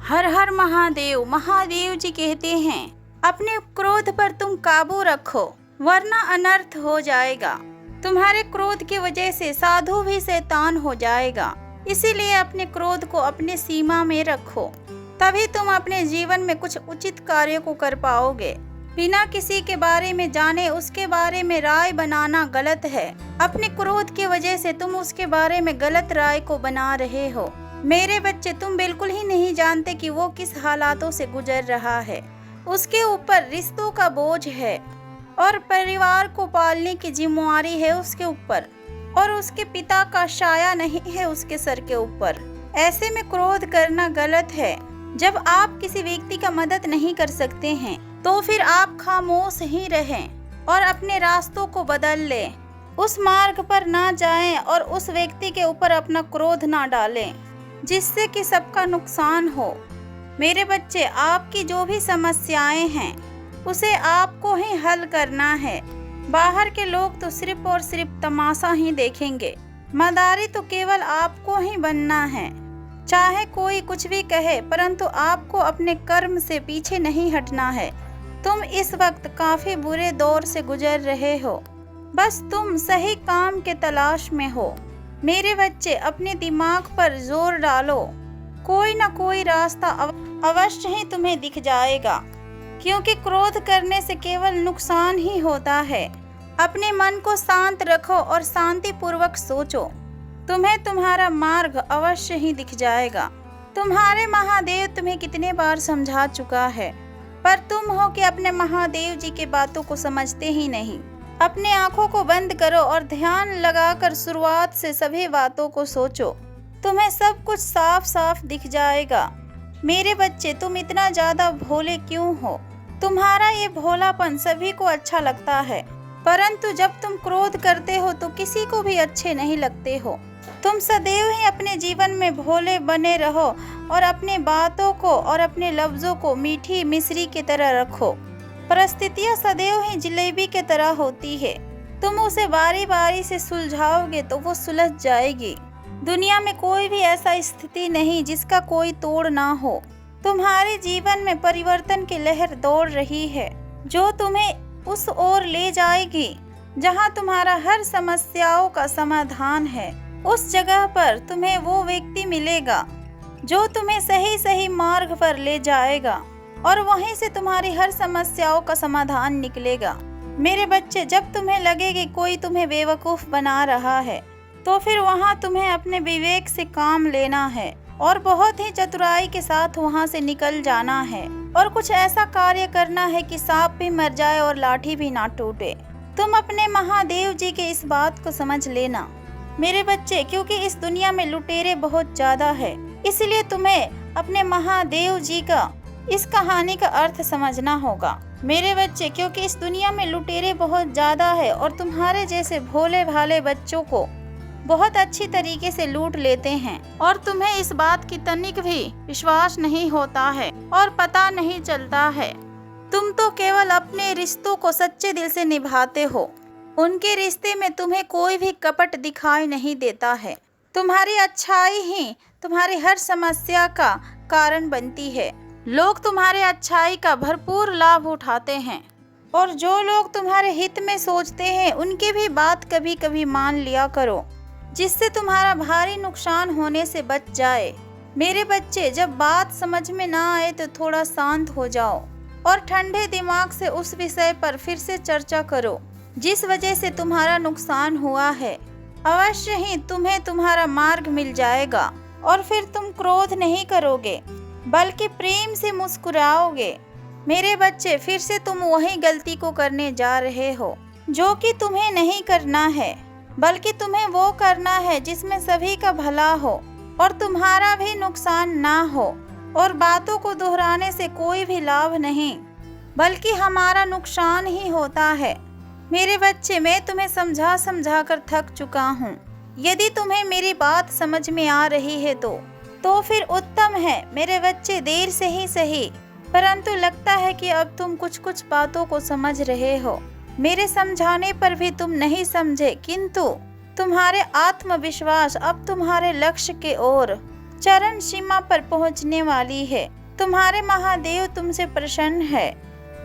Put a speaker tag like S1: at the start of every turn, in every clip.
S1: हर हर महादेव। महादेव जी कहते हैं अपने क्रोध पर तुम काबू रखो वरना अनर्थ हो जाएगा। तुम्हारे क्रोध की वजह से साधु भी शैतान हो जाएगा। इसीलिए अपने क्रोध को अपने सीमा में रखो, तभी तुम अपने जीवन में कुछ उचित कार्य को कर पाओगे। बिना किसी के बारे में जाने उसके बारे में राय बनाना गलत है। अपने क्रोध की वजह से तुम उसके बारे में गलत राय को बना रहे हो। मेरे बच्चे, तुम बिल्कुल ही नहीं जानते कि वो किस हालातों से गुजर रहा है। उसके ऊपर रिश्तों का बोझ है और परिवार को पालने की जिम्मेदारी है उसके ऊपर, और उसके पिता का साया नहीं है उसके सर के ऊपर। ऐसे में क्रोध करना गलत है। जब आप किसी व्यक्ति का मदद नहीं कर सकते हैं तो फिर आप खामोश ही रहें और अपने रास्तों को बदल लें। उस मार्ग पर ना जाएं और उस व्यक्ति के ऊपर अपना क्रोध ना डालें जिससे कि सबका नुकसान हो। मेरे बच्चे, आपकी जो भी समस्याएं हैं उसे आपको ही हल करना है। बाहर के लोग तो सिर्फ और सिर्फ तमाशा ही देखेंगे। मदारी तो केवल आपको ही बनना है। चाहे कोई कुछ भी कहे, परंतु आपको अपने कर्म से पीछे नहीं हटना है। तुम इस वक्त काफी बुरे दौर से गुजर रहे हो, बस तुम सही काम के तलाश में हो। मेरे बच्चे, अपने दिमाग पर जोर डालो, कोई ना कोई रास्ता अवश्य ही तुम्हें दिख जाएगा, क्योंकि क्रोध करने से केवल नुकसान ही होता है। अपने मन को शांत रखो और शांति पूर्वक सोचो, तुम्हें तुम्हारा मार्ग अवश्य ही दिख जाएगा। तुम्हारे महादेव तुम्हें कितने बार समझा चुका है, पर तुम हो कि अपने महादेव जी की बातों को समझते ही नहीं। अपने आंखों को बंद करो और ध्यान लगाकर शुरुआत से सभी बातों को सोचो, तुम्हें सब कुछ साफ साफ दिख जाएगा। मेरे बच्चे, तुम इतना ज्यादा भोले क्यों हो? तुम्हारा ये भोलापन सभी को अच्छा लगता है, परंतु जब तुम क्रोध करते हो तो किसी को भी अच्छे नहीं लगते हो। तुम सदैव ही अपने जीवन में भोले बने रहो और अपने बातों को और अपने लफ्जों को मीठी मिश्री की तरह रखो। परिस्थितियां सदैव ही जलेबी की तरह होती है। तुम उसे बारी बारी से सुलझाओगे तो वो सुलझ जाएगी। दुनिया में कोई भी ऐसा स्थिति नहीं जिसका कोई तोड़ ना हो। तुम्हारे जीवन में परिवर्तन की लहर दौड़ रही है, जो तुम्हें उस ओर ले जाएगी जहां तुम्हारा हर समस्याओं का समाधान है। उस जगह पर तुम्हें वो व्यक्ति मिलेगा जो तुम्हें सही सही मार्ग पर ले जाएगा और वहीं से तुम्हारी हर समस्याओं का समाधान निकलेगा। मेरे बच्चे, जब तुम्हें लगे कि कोई तुम्हें बेवकूफ़ बना रहा है तो फिर वहां तुम्हें अपने विवेक से काम लेना है और बहुत ही चतुराई के साथ वहां से निकल जाना है और कुछ ऐसा कार्य करना है कि सांप भी मर जाए और लाठी भी ना टूटे। तुम अपने महादेव जी के इस बात को समझ लेना मेरे बच्चे, क्योंकि इस दुनिया में लुटेरे बहुत ज्यादा है। इसलिए तुम्हें अपने महादेव जी का इस कहानी का अर्थ समझना होगा मेरे बच्चे, क्योंकि इस दुनिया में लुटेरे बहुत ज्यादा है और तुम्हारे जैसे भोले भाले बच्चों को बहुत अच्छी तरीके से लूट लेते हैं और तुम्हें इस बात की तनिक भी विश्वास नहीं होता है और पता नहीं चलता है। तुम तो केवल अपने रिश्तों को सच्चे दिल से निभाते हो। उनके रिश्ते में तुम्हें कोई भी कपट दिखाई नहीं देता है। तुम्हारी अच्छाई ही तुम्हारी हर समस्या का कारण बनती है। लोग तुम्हारे अच्छाई का भरपूर लाभ उठाते हैं और जो लोग तुम्हारे हित में सोचते हैं उनकी भी बात कभी कभी मान लिया करो, जिससे तुम्हारा भारी नुकसान होने से बच जाए। मेरे बच्चे, जब बात समझ में ना आए तो थोड़ा शांत हो जाओ और ठंडे दिमाग से उस विषय पर फिर से चर्चा करो जिस वजह से तुम्हारा नुकसान हुआ है। अवश्य ही तुम्हें तुम्हारा मार्ग मिल जाएगा और फिर तुम क्रोध नहीं करोगे बल्कि प्रेम से मुस्कुराओगे। मेरे बच्चे, फिर से तुम वही गलती को करने जा रहे हो जो कि तुम्हें नहीं करना है, बल्कि तुम्हें वो करना है जिसमें सभी का भला हो और तुम्हारा भी नुकसान ना हो। और बातों को दोहराने से कोई भी लाभ नहीं, बल्कि हमारा नुकसान ही होता है। मेरे बच्चे, मैं तुम्हें समझा समझा कर थक चुका हूँ। यदि तुम्हें मेरी बात समझ में आ रही है तो फिर उत्तम है मेरे बच्चे, देर से ही सही, परंतु लगता है कि अब तुम कुछ कुछ बातों को समझ रहे हो। मेरे समझाने पर भी तुम नहीं समझे, किंतु तुम्हारे आत्मविश्वास अब तुम्हारे लक्ष्य के ओर चरण सीमा पर पहुंचने वाली है। तुम्हारे महादेव तुमसे प्रसन्न है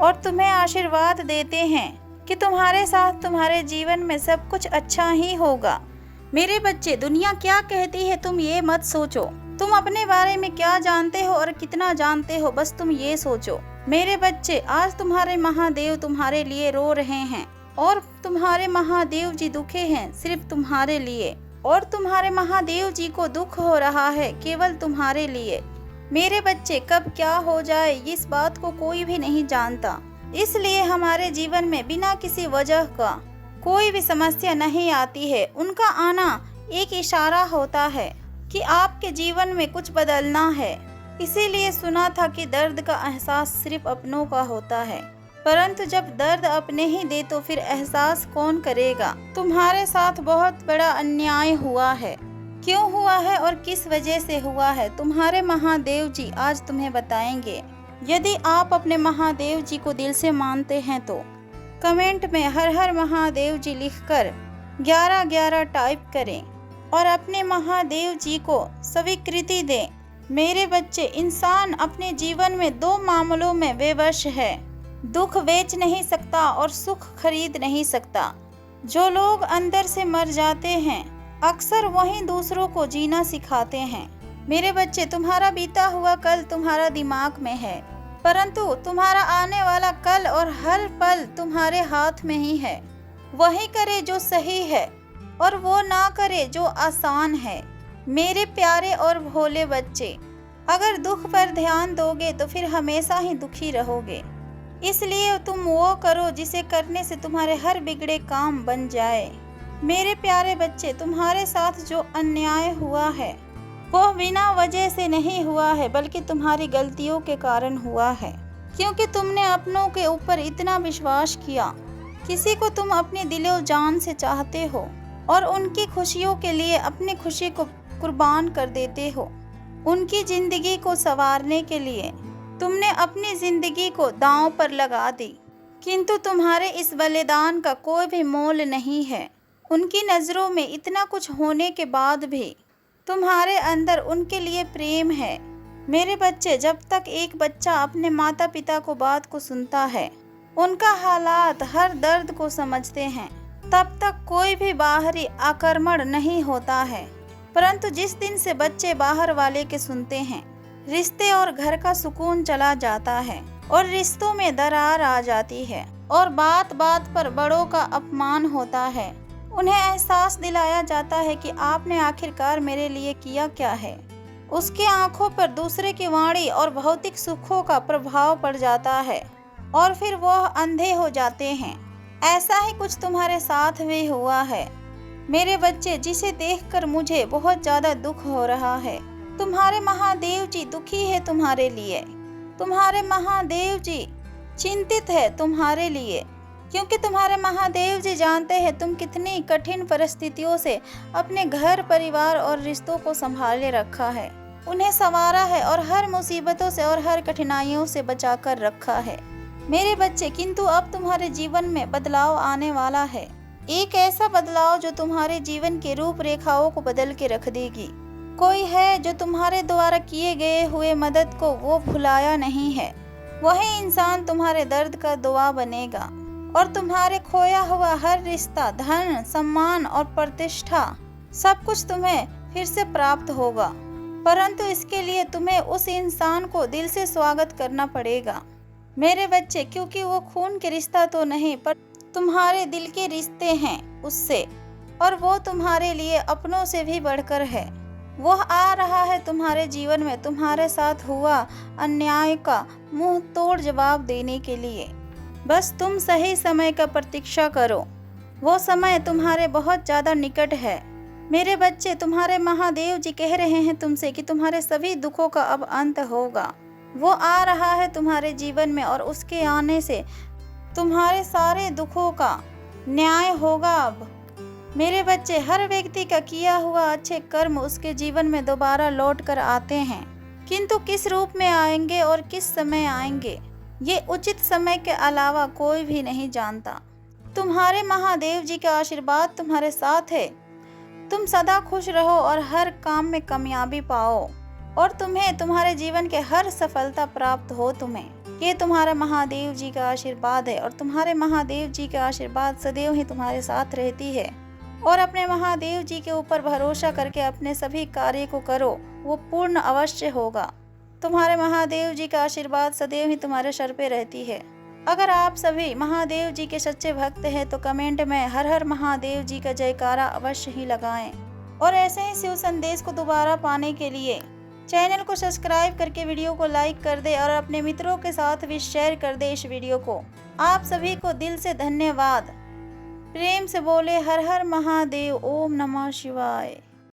S1: और तुम्हें आशीर्वाद देते हैं कि तुम्हारे साथ तुम्हारे जीवन में सब कुछ अच्छा ही होगा। मेरे बच्चे, दुनिया क्या कहती है तुम ये मत सोचो। तुम अपने बारे में क्या जानते हो और कितना जानते हो, बस तुम ये सोचो। मेरे बच्चे, आज तुम्हारे महादेव तुम्हारे लिए रो रहे हैं और तुम्हारे महादेव जी दुखी हैं सिर्फ तुम्हारे लिए, और तुम्हारे महादेव जी को दुख हो रहा है केवल तुम्हारे लिए। मेरे बच्चे, कब क्या हो जाए इस बात को कोई भी नहीं जानता, इसलिए हमारे जीवन में बिना किसी वजह का कोई भी समस्या नहीं आती है। उनका आना एक इशारा होता है कि आपके जीवन में कुछ बदलना है। इसीलिए सुना था कि दर्द का एहसास सिर्फ अपनों का होता है, परंतु जब दर्द अपने ही दे तो फिर एहसास कौन करेगा। तुम्हारे साथ बहुत बड़ा अन्याय हुआ है। क्यों हुआ है और किस वजह से हुआ है, तुम्हारे महादेव जी आज तुम्हें बताएंगे। यदि आप अपने महादेव जी को दिल से मानते हैं तो कमेंट में हर हर महादेव जी लिखकर 1111 टाइप करें और अपने महादेव जी को स्वीकृति दें। मेरे बच्चे, इंसान अपने जीवन में दो मामलों में बेवश है। दुख बेच नहीं सकता और सुख खरीद नहीं सकता। जो लोग अंदर से मर जाते हैं अक्सर वही दूसरों को जीना सिखाते हैं। मेरे बच्चे, तुम्हारा बीता हुआ कल तुम्हारा दिमाग में है, परंतु तुम्हारा आने वाला कल और हर पल तुम्हारे हाथ में ही है। वही करे जो सही है और वो ना करे जो आसान है। मेरे प्यारे और भोले बच्चे, अगर दुख पर ध्यान दोगे तो फिर हमेशा ही दुखी रहोगे। इसलिए तुम वो करो जिसे करने से तुम्हारे हर बिगड़े काम बन जाए। मेरे प्यारे बच्चे, तुम्हारे साथ जो अन्याय हुआ है वो बिना वजह से नहीं हुआ है, बल्कि तुम्हारी गलतियों के कारण हुआ है। क्योंकि तुमने अपनों के ऊपर इतना विश्वास किया। किसी को तुम अपने दिलो जान से चाहते हो और उनकी खुशियों के लिए अपनी खुशी को कुर्बान कर देते हो। उनकी जिंदगी को संवारने के लिए तुमने अपनी जिंदगी को दांव पर लगा दी, किंतु तुम्हारे इस बलिदान का कोई भी मोल नहीं है। उनकी नज़रों में इतना कुछ होने के बाद भी तुम्हारे अंदर उनके लिए प्रेम है। मेरे बच्चे, जब तक एक बच्चा अपने माता पिता को बात को सुनता है, उनका हालात हर दर्द को समझते हैं, तब तक कोई भी बाहरी आक्रमण नहीं होता है। परंतु जिस दिन से बच्चे बाहर वाले के सुनते हैं, रिश्ते और घर का सुकून चला जाता है और रिश्तों में दरार आ जाती है और बात बात पर बड़ों का अपमान होता है। उन्हें एहसास दिलाया जाता है कि आपने आखिरकार मेरे लिए किया क्या है। उसके आंखों पर दूसरे की वाणी और भौतिक सुखों का प्रभाव पड़ जाता है और फिर वह अंधे हो जाते हैं। ऐसा ही कुछ तुम्हारे साथ भी हुआ है मेरे बच्चे, जिसे देखकर मुझे बहुत ज़्यादा दुख हो रहा है। तुम्हारे महादेव जी दुखी है तुम्हारे लिए। तुम्हारे महादेव जी चिंतित है तुम्हारे लिए, क्योंकि तुम्हारे महादेव जी जानते हैं तुम कितनी कठिन परिस्थितियों से अपने घर परिवार और रिश्तों को संभाले रखा है, उन्हें संवारा है और हर मुसीबतों से और हर कठिनाइयों से बचाकर रखा है मेरे बच्चे। किंतु अब तुम्हारे जीवन में बदलाव आने वाला है, एक ऐसा बदलाव जो तुम्हारे जीवन के रूपरेखाओं को बदल के रख देगी। कोई है जो तुम्हारे द्वारा किए गए हुए मदद को वो भुलाया नहीं है। वही इंसान तुम्हारे दर्द का दुआ बनेगा और तुम्हारे खोया हुआ हर रिश्ता, धन, सम्मान और प्रतिष्ठा सब कुछ तुम्हें फिर से प्राप्त होगा। परंतु इसके लिए तुम्हें उस इंसान को दिल से स्वागत करना पड़ेगा मेरे बच्चे, क्योंकि वो खून के रिश्ता तो नहीं पर तुम्हारे दिल के रिश्ते हैं उससे, और वो तुम्हारे लिए अपनों से भी बढ़कर है। वह आ रहा है तुम्हारे जीवन में तुम्हारे साथ हुआ अन्याय का मुंह तोड़ जवाब देने के लिए। बस तुम सही समय का प्रतीक्षा करो, वो समय तुम्हारे बहुत ज़्यादा निकट है मेरे बच्चे। तुम्हारे महादेव जी कह रहे हैं तुमसे कि तुम्हारे सभी दुखों का अब अंत होगा। वो आ रहा है तुम्हारे जीवन में और उसके आने से तुम्हारे सारे दुखों का न्याय होगा। अब मेरे बच्चे, हर व्यक्ति का किया हुआ अच्छे कर्म उसके जीवन में दोबारा लौट कर आते हैं, किंतु किस रूप में आएंगे और किस समय आएंगे ये उचित समय के अलावा कोई भी नहीं जानता। तुम्हारे महादेव जी का आशीर्वाद तुम्हारे साथ है। तुम सदा खुश रहो और हर काम में कामयाबी पाओ। और तुम्हें तुम्हारे जीवन के हर सफलता प्राप्त हो तुम्हें। ये तुम्हारा महादेव जी का आशीर्वाद है और तुम्हारे महादेव जी का आशीर्वाद सदैव ही तुम्हारे साथ रहती है। और अपने महादेव जी के ऊपर भरोसा करके अपने सभी कार्य को करो, वो पूर्ण अवश्य होगा। तुम्हारे महादेव जी का आशीर्वाद सदैव ही तुम्हारे सर पे रहती है। अगर आप सभी महादेव जी के सच्चे भक्त हैं तो कमेंट में हर हर महादेव जी का जयकारा अवश्य ही लगाएं। और ऐसे ही शिव संदेश को दोबारा पाने के लिए चैनल को सब्सक्राइब करके वीडियो को लाइक कर दे और अपने मित्रों के साथ भी शेयर कर दे इस वीडियो को। आप सभी को दिल से धन्यवाद। प्रेम से बोले हर हर महादेव। ओम नमः शिवाय।